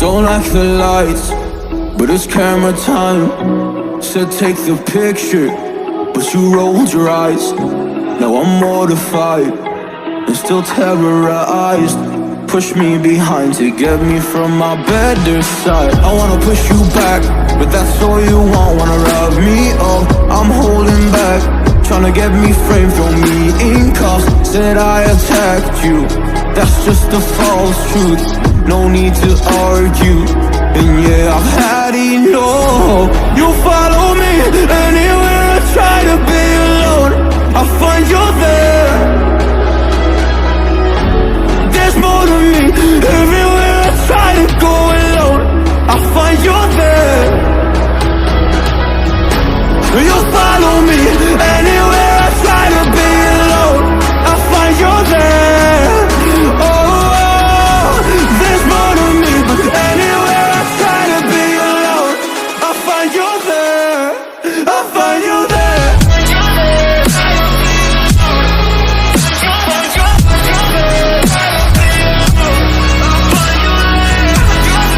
Don't like the lights, but it's camera time. Said take the picture, but you rolled your eyes. Now I'm mortified and still terrorized. Push me behind to get me from my better side. I wanna push you back, but that's all you want. Wanna rub me up, I'm holding back. Tryna get me framed, throw me in cuffs. Said I attacked you, that's just a false truth. No need to argue, and yeah, I've had enough. You follow me anywhere I try to be alone. I find you there.